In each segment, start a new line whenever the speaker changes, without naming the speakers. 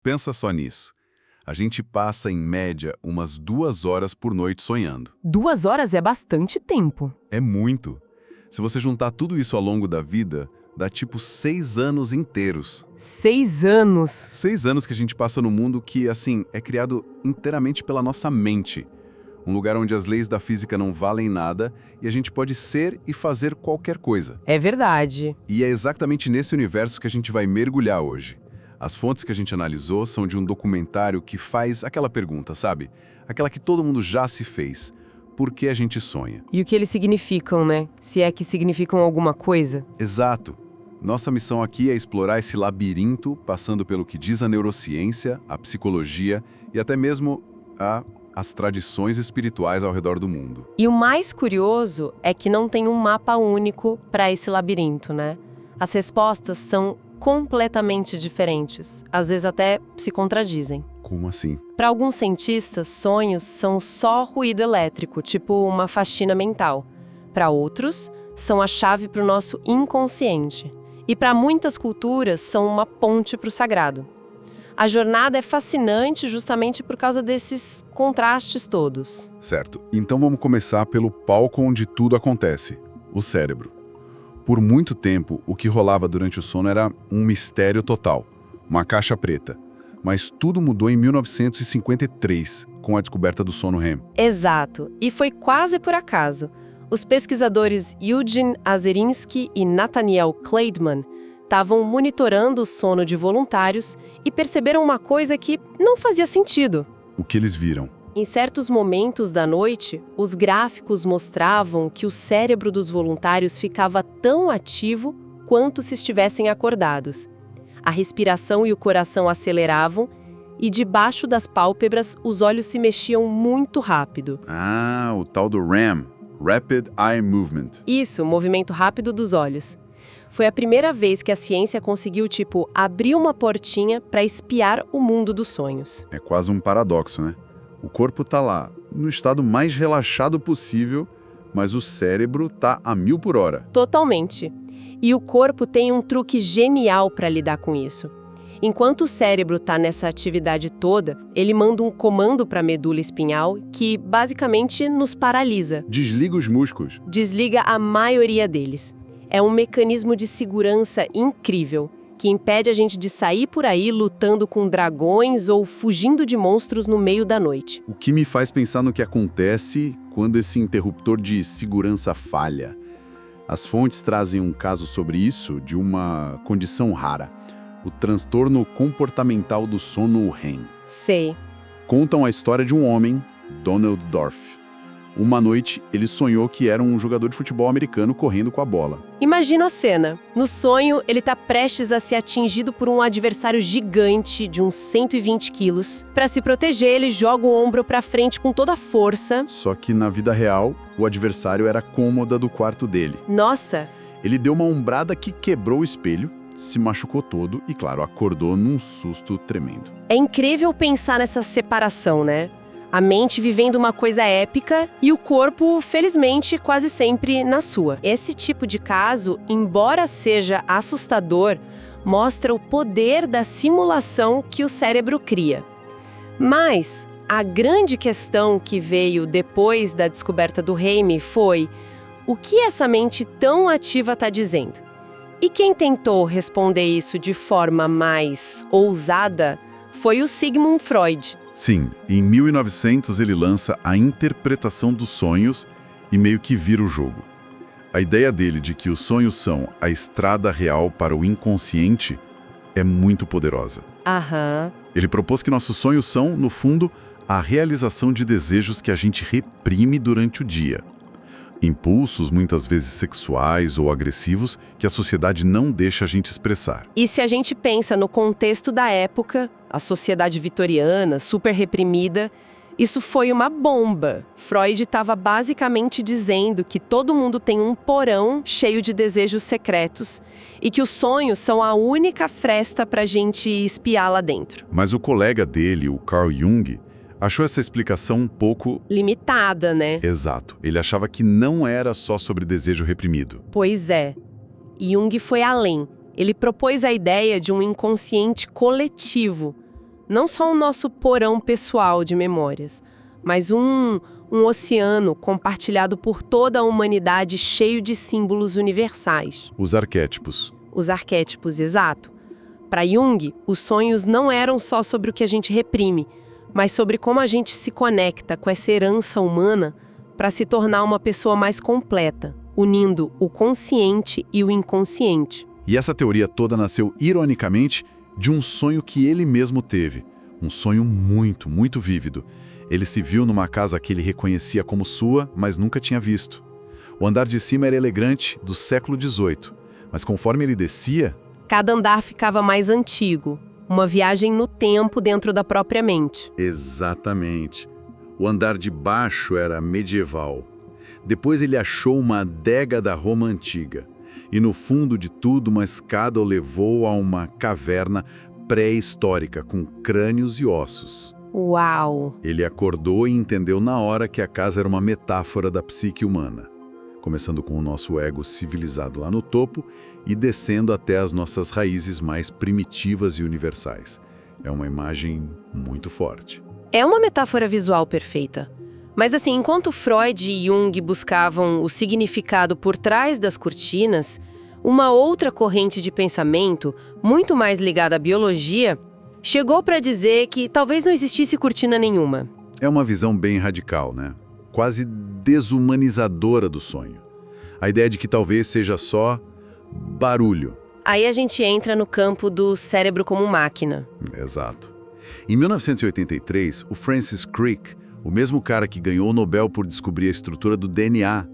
Pensa só nisso. A gente passa, em média, umas 2 horas por noite sonhando.
2 horas é bastante tempo.
É muito. Se você juntar tudo isso ao longo da vida, dá tipo 6 anos inteiros.
6 anos.
6 anos que a gente passa no mundo que, assim, é criado inteiramente pela nossa mente. Um lugar onde as leis da física não valem nada e a gente pode ser e fazer qualquer coisa.
É verdade.
E é exatamente nesse universo que a gente vai mergulhar hoje. As fontes que a gente analisou são de um documentário que faz aquela pergunta, sabe? Aquela que todo mundo já se fez. Por que a gente sonha?
E o que eles significam, né? Se é que significam alguma coisa.
Exato. Nossa missão aqui é explorar esse labirinto, passando pelo que diz a neurociência, a psicologia e até mesmo as tradições espirituais ao redor do mundo.
E o mais curioso é que não tem um mapa único para esse labirinto, né? As respostas são completamente diferentes, às vezes até se contradizem.
Como assim?
Para alguns cientistas, sonhos são só ruído elétrico, tipo uma faxina mental. Para outros, são a chave para o nosso inconsciente. E para muitas culturas, são uma ponte para o sagrado. A jornada é fascinante justamente por causa desses contrastes todos.
Certo. Então vamos começar pelo palco onde tudo acontece, o cérebro. Por muito tempo, o que rolava durante o sono era um mistério total, uma caixa preta. Mas tudo mudou em 1953, com a descoberta do sono REM.
Exato, e foi quase por acaso. Os pesquisadores Eugene Azerinsky e Nathaniel Kleidman estavam monitorando o sono de voluntários e perceberam uma coisa que não fazia sentido.
O que eles viram?
Em certos momentos da noite, os gráficos mostravam que o cérebro dos voluntários ficava tão ativo quanto se estivessem acordados. A respiração e o coração aceleravam e debaixo das pálpebras os olhos se mexiam muito rápido.
Ah, o tal do REM, Rapid Eye Movement.
Isso, movimento rápido dos olhos. Foi a primeira vez que a ciência conseguiu, abrir uma portinha para espiar o mundo dos sonhos.
É quase um paradoxo, né? O corpo tá lá, no estado mais relaxado possível, mas o cérebro tá a 1000 por hora.
Totalmente. E o corpo tem um truque genial para lidar com isso. Enquanto o cérebro está nessa atividade toda, ele manda um comando para a medula espinhal que, basicamente, nos paralisa.
Desliga os músculos.
Desliga a maioria deles. É um mecanismo de segurança incrível, que impede a gente de sair por aí lutando com dragões ou fugindo de monstros no meio da noite.
O que me faz pensar no que acontece quando esse interruptor de segurança falha. As fontes trazem um caso sobre isso de uma condição rara, o transtorno comportamental do sono REM.
Sei.
Contam a história de um homem, Donald Dorff. Uma noite, ele sonhou que era um jogador de futebol americano correndo com a bola.
Imagina a cena. No sonho, ele está prestes a ser atingido por um adversário gigante de uns 120 quilos. Para se proteger, ele joga o ombro para frente com toda a força.
Só que na vida real, o adversário era a cômoda do quarto dele.
Nossa!
Ele deu uma ombrada que quebrou o espelho, se machucou todo e, claro, acordou num susto tremendo.
É incrível pensar nessa separação, né? A mente vivendo uma coisa épica e o corpo, felizmente, quase sempre na sua. Esse tipo de caso, embora seja assustador, mostra o poder da simulação que o cérebro cria. Mas a grande questão que veio depois da descoberta do REM foi: o que essa mente tão ativa está dizendo? E quem tentou responder isso de forma mais ousada foi o Sigmund Freud.
Sim, em 1900 ele lança A Interpretação dos Sonhos e meio que vira o jogo. A ideia dele de que os sonhos são a estrada real para o inconsciente é muito poderosa.
Aham.
Ele propôs que nossos sonhos são, no fundo, a realização de desejos que a gente reprime durante o dia. Impulsos, muitas vezes sexuais ou agressivos, que a sociedade não deixa a gente expressar.
E se a gente pensa no contexto da época, a sociedade vitoriana, super reprimida, isso foi uma bomba. Freud estava basicamente dizendo que todo mundo tem um porão cheio de desejos secretos e que os sonhos são a única fresta para a gente espiar lá dentro.
Mas o colega dele, o Carl Jung, achou essa explicação um pouco
limitada, né?
Exato. Ele achava que não era só sobre desejo reprimido.
Pois é. Jung foi além. Ele propôs a ideia de um inconsciente coletivo. Não só o nosso porão pessoal de memórias, mas um oceano compartilhado por toda a humanidade cheio de símbolos universais.
Os arquétipos.
Os arquétipos, exato. Para Jung, os sonhos não eram só sobre o que a gente reprime, mas sobre como a gente se conecta com essa herança humana para se tornar uma pessoa mais completa, unindo o consciente e o inconsciente.
E essa teoria toda nasceu, ironicamente, de um sonho que ele mesmo teve. Um sonho muito, muito vívido. Ele se viu numa casa que ele reconhecia como sua, mas nunca tinha visto. O andar de cima era elegante, do século XVIII. Mas conforme ele descia,
Cada andar ficava mais antigo, uma viagem no tempo dentro da própria mente.
exatamente. O andar de baixo era medieval. Depois ele achou uma adega da Roma antiga. E no fundo de tudo, uma escada o levou a uma caverna pré-histórica com crânios e ossos.
Uau!
Ele acordou e entendeu na hora que a casa era uma metáfora da psique humana. Começando com o nosso ego civilizado lá no topo e descendo até as nossas raízes mais primitivas e universais. É uma imagem muito forte.
É uma metáfora visual perfeita. Mas assim, enquanto Freud e Jung buscavam o significado por trás das cortinas, uma outra corrente de pensamento, muito mais ligada à biologia, chegou para dizer que talvez não existisse cortina nenhuma.
É uma visão bem radical, né? Quase desumanizadora do sonho. A ideia de que talvez seja só barulho.
Aí a gente entra no campo do cérebro como máquina.
Exato. Em 1983, o Francis Crick, o mesmo cara que ganhou o Nobel por descobrir a estrutura do DNA,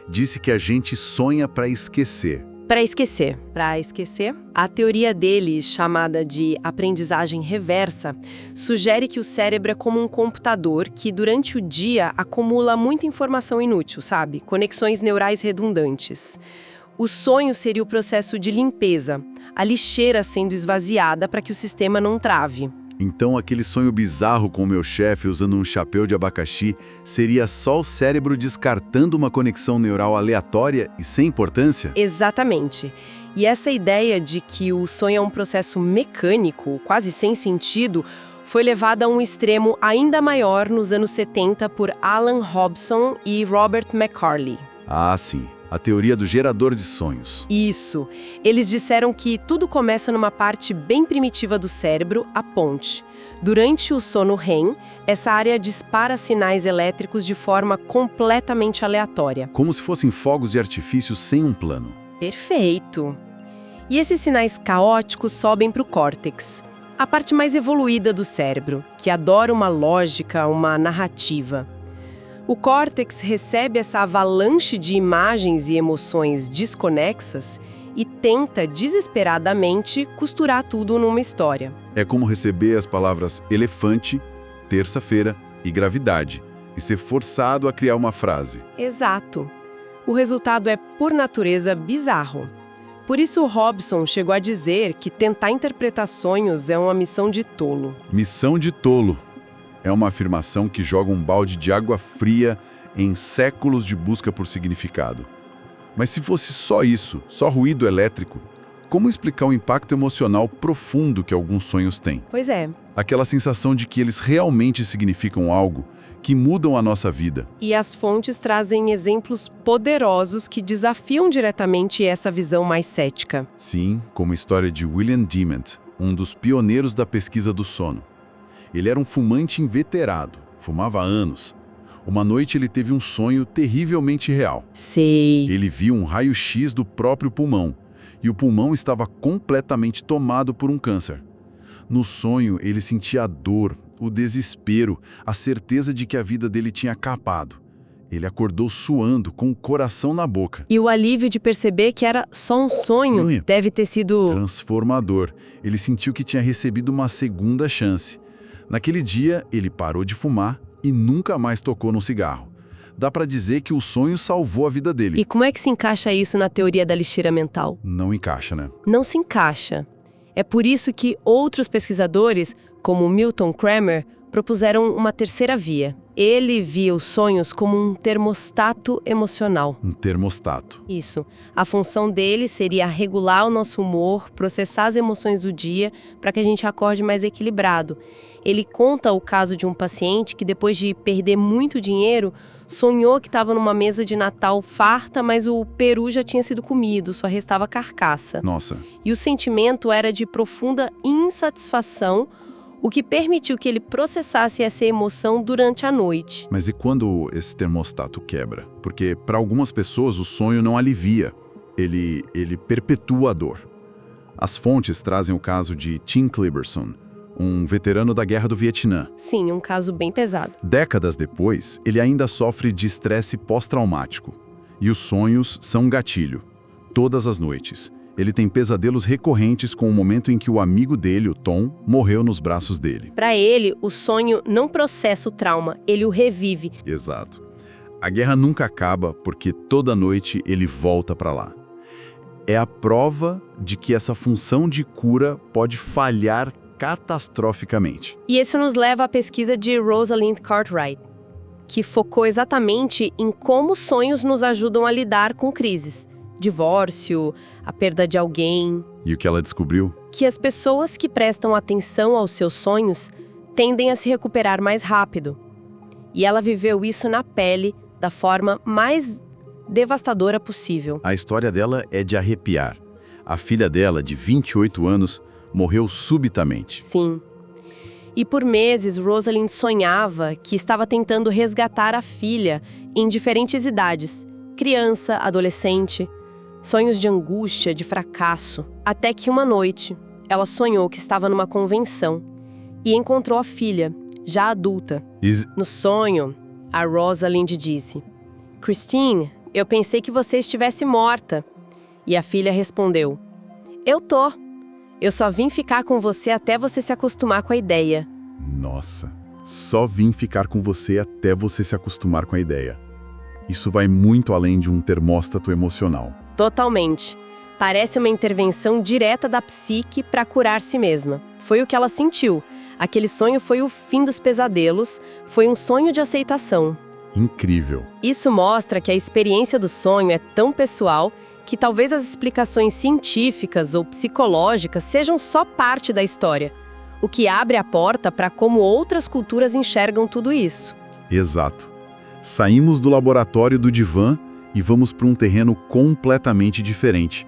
disse que a gente sonha para esquecer.
Para esquecer, a teoria dele, chamada de aprendizagem reversa, sugere que o cérebro é como um computador que, durante o dia, acumula muita informação inútil, sabe? Conexões neurais redundantes. O sonho seria o processo de limpeza, a lixeira sendo esvaziada para que o sistema não trave.
Então, aquele sonho bizarro com o meu chefe usando um chapéu de abacaxi seria só o cérebro descartando uma conexão neural aleatória e sem importância?
Exatamente. E essa ideia de que o sonho é um processo mecânico, quase sem sentido, foi levada a um extremo ainda maior nos anos 70 por Alan Hobson e Robert McCarley.
Ah, sim. A teoria do gerador de sonhos.
Isso. Eles disseram que tudo começa numa parte bem primitiva do cérebro, a ponte. Durante o sono REM, essa área dispara sinais elétricos de forma completamente aleatória.
Como se fossem fogos de artifício sem um plano.
Perfeito. E esses sinais caóticos sobem para o córtex, a parte mais evoluída do cérebro, que adora uma lógica, uma narrativa. O córtex recebe essa avalanche de imagens e emoções desconexas e tenta desesperadamente costurar tudo numa história.
É como receber as palavras elefante, terça-feira e gravidade e ser forçado a criar uma frase.
Exato. O resultado é, por natureza, bizarro. Por isso, Hobson chegou a dizer que tentar interpretar sonhos é uma missão de tolo.
Missão de tolo. É uma afirmação que joga um balde de água fria em séculos de busca por significado. Mas se fosse só isso, só ruído elétrico, como explicar o impacto emocional profundo que alguns sonhos têm?
Pois é.
Aquela sensação de que eles realmente significam algo, que mudam a nossa vida.
E as fontes trazem exemplos poderosos que desafiam diretamente essa visão mais cética.
Sim, como a história de William Dement, um dos pioneiros da pesquisa do sono. Ele era um fumante inveterado, fumava há anos. Uma noite ele teve um sonho terrivelmente real.
Sei.
Ele viu um raio-x do próprio pulmão, e o pulmão estava completamente tomado por um câncer. No sonho, ele sentia a dor, o desespero, a certeza de que a vida dele tinha acabado. Ele acordou suando, com o coração na boca.
E o alívio de perceber que era só um sonho deve ter sido
transformador. Ele sentiu que tinha recebido uma segunda chance. Naquele dia, ele parou de fumar e nunca mais tocou no cigarro. Dá para dizer que o sonho salvou a vida dele.
E como é que se encaixa isso na teoria da lixeira mental?
Não encaixa, né?
Não se encaixa. É por isso que outros pesquisadores, como Milton Kramer, propuseram uma terceira via. Ele via os sonhos como um termostato emocional.
Um termostato.
Isso. A função dele seria regular o nosso humor, processar as emoções do dia para que a gente acorde mais equilibrado. Ele conta o caso de um paciente que, depois de perder muito dinheiro, sonhou que estava numa mesa de Natal farta, mas o peru já tinha sido comido, só restava a carcaça.
Nossa.
E o sentimento era de profunda insatisfação, o que permitiu que ele processasse essa emoção durante a noite.
Mas e quando esse termostato quebra? Porque para algumas pessoas o sonho não alivia, ele perpetua a dor. As fontes trazem o caso de Tim Cliberson, um veterano da Guerra do Vietnã.
Sim, um caso bem pesado.
Décadas depois, ele ainda sofre de estresse pós-traumático. E os sonhos são um gatilho. Todas as noites. Ele tem pesadelos recorrentes com o momento em que o amigo dele, o Tom, morreu nos braços dele.
Para ele, o sonho não processa o trauma, ele o revive.
Exato. A guerra nunca acaba porque toda noite ele volta para lá. É a prova de que essa função de cura pode falhar catastroficamente.
E isso nos leva à pesquisa de Rosalind Cartwright, que focou exatamente em como sonhos nos ajudam a lidar com crises. Divórcio, a perda de alguém.
E o que ela descobriu?
Que as pessoas que prestam atenção aos seus sonhos tendem a se recuperar mais rápido. E ela viveu isso na pele da forma mais devastadora possível.
A história dela é de arrepiar. A filha dela, de 28 anos, morreu subitamente.
Sim. E por meses, Rosalind sonhava que estava tentando resgatar a filha em diferentes idades. Criança, adolescente, sonhos de angústia, de fracasso. Até que uma noite, ela sonhou que estava numa convenção e encontrou a filha, já adulta. No sonho, a Rosalind disse: "Christine, eu pensei que você estivesse morta." E a filha respondeu: "Eu tô. Eu só vim ficar com você até você se acostumar com a ideia."
Nossa, só vim ficar com você até você se acostumar com a ideia. Isso vai muito além de um termóstato emocional.
Totalmente. Parece uma intervenção direta da psique para curar si mesma. Foi o que ela sentiu. Aquele sonho foi o fim dos pesadelos, foi um sonho de aceitação.
Incrível.
Isso mostra que a experiência do sonho é tão pessoal que talvez as explicações científicas ou psicológicas sejam só parte da história, o que abre a porta para como outras culturas enxergam tudo isso.
Exato. Saímos do laboratório do divã e vamos para um terreno completamente diferente.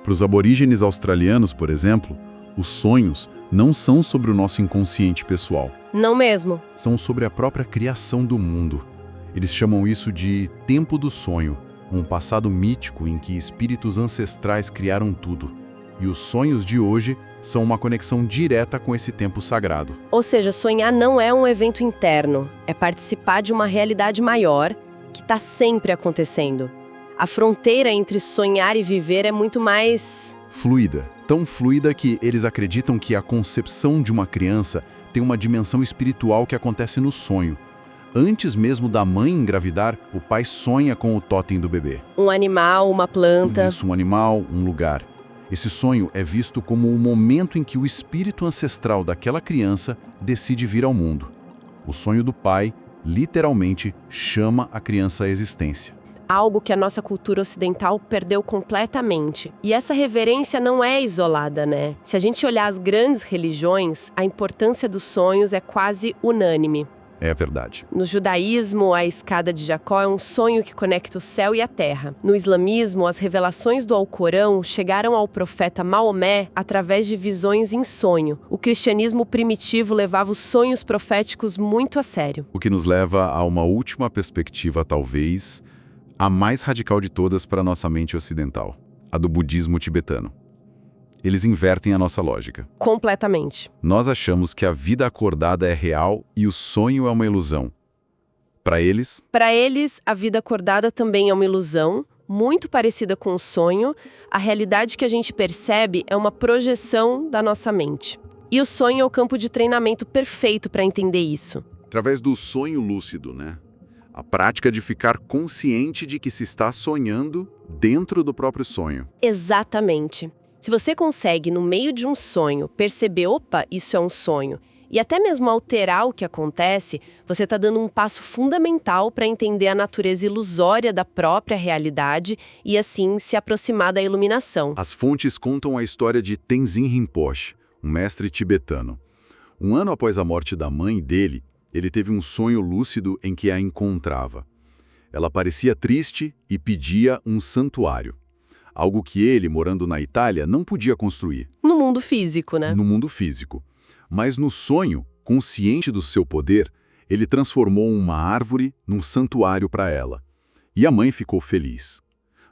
Para os aborígenes australianos, por exemplo, os sonhos não são sobre o nosso inconsciente pessoal.
Não mesmo.
São sobre a própria criação do mundo. Eles chamam isso de tempo do sonho, um passado mítico em que espíritos ancestrais criaram tudo. E os sonhos de hoje são uma conexão direta com esse tempo sagrado.
Ou seja, sonhar não é um evento interno, é participar de uma realidade maior que está sempre acontecendo. A fronteira entre sonhar e viver é muito mais
fluida. Tão fluida que eles acreditam que a concepção de uma criança tem uma dimensão espiritual que acontece no sonho. Antes mesmo da mãe engravidar, o pai sonha com o tótem do bebê.
Um animal, uma planta.
Isso, um animal, um lugar. Esse sonho é visto como o momento em que o espírito ancestral daquela criança decide vir ao mundo. O sonho do pai, literalmente, chama a criança à existência.
Algo que a nossa cultura ocidental perdeu completamente. E essa reverência não é isolada, né? Se a gente olhar as grandes religiões, a importância dos sonhos é quase unânime.
É verdade.
No judaísmo, a escada de Jacó é um sonho que conecta o céu e a terra. No islamismo, as revelações do Alcorão chegaram ao profeta Maomé através de visões em sonho. O cristianismo primitivo levava os sonhos proféticos muito a sério.
O que nos leva a uma última perspectiva, talvez a mais radical de todas para a nossa mente ocidental, a do budismo tibetano. Eles invertem a nossa lógica.
Completamente.
Nós achamos que a vida acordada é real e o sonho é uma ilusão. Para eles,
a vida acordada também é uma ilusão, muito parecida com o sonho. A realidade que a gente percebe é uma projeção da nossa mente. E o sonho é o campo de treinamento perfeito para entender isso.
Através do sonho lúcido, né? A prática de ficar consciente de que se está sonhando dentro do próprio sonho.
Exatamente. Se você consegue, no meio de um sonho, perceber, opa, isso é um sonho, E até mesmo alterar o que acontece, você está dando um passo fundamental para entender a natureza ilusória da própria realidade e, assim, se aproximar da iluminação.
As fontes contam a história de Tenzin Rinpoche, um mestre tibetano. Um ano após a morte da mãe dele, ele teve um sonho lúcido em que a encontrava. Ela parecia triste e pedia um santuário. Algo que ele, morando na Itália, não podia construir.
No mundo físico, né?
No mundo físico. Mas no sonho, consciente do seu poder, ele transformou uma árvore num santuário para ela. E a mãe ficou feliz.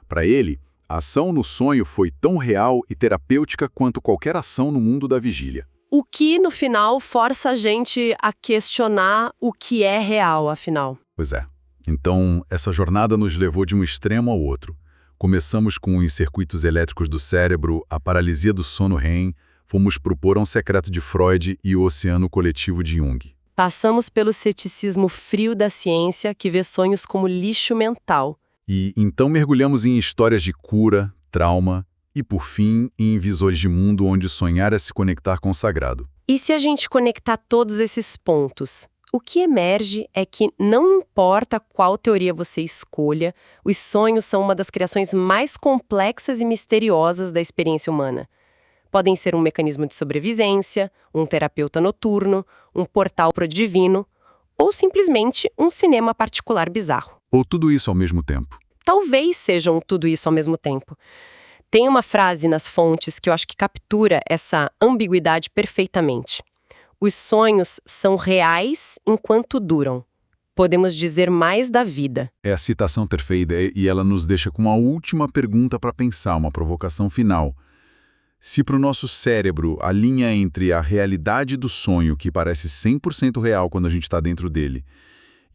Para ele, a ação no sonho foi tão real e terapêutica quanto qualquer ação no mundo da vigília.
O que, no final, força a gente a questionar o que é real, afinal.
Pois é. Então, essa jornada nos levou de um extremo ao outro. Começamos com os circuitos elétricos do cérebro, a paralisia do sono REM, fomos para o porão secreto de Freud e o oceano coletivo de Jung.
Passamos pelo ceticismo frio da ciência, que vê sonhos como lixo mental.
E então mergulhamos em histórias de cura, trauma e, por fim, em visões de mundo onde sonhar é se conectar com o sagrado.
E se a gente conectar todos esses pontos? O que emerge é que não importa qual teoria você escolha, os sonhos são uma das criações mais complexas e misteriosas da experiência humana. Podem ser um mecanismo de sobrevivência, um terapeuta noturno, um portal pro divino, ou simplesmente um cinema particular bizarro.
Ou tudo isso ao mesmo tempo.
Talvez sejam tudo isso ao mesmo tempo. Tem uma frase nas fontes que eu acho que captura essa ambiguidade perfeitamente. Os sonhos são reais enquanto duram. Podemos dizer mais da vida.
É a citação perfeita e ela nos deixa com uma última pergunta para pensar, uma provocação final. Se para o nosso cérebro a linha entre a realidade do sonho, que parece 100% real quando a gente está dentro dele,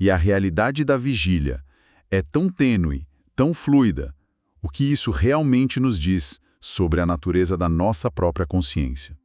e a realidade da vigília é tão tênue, tão fluida, o que isso realmente nos diz sobre a natureza da nossa própria consciência?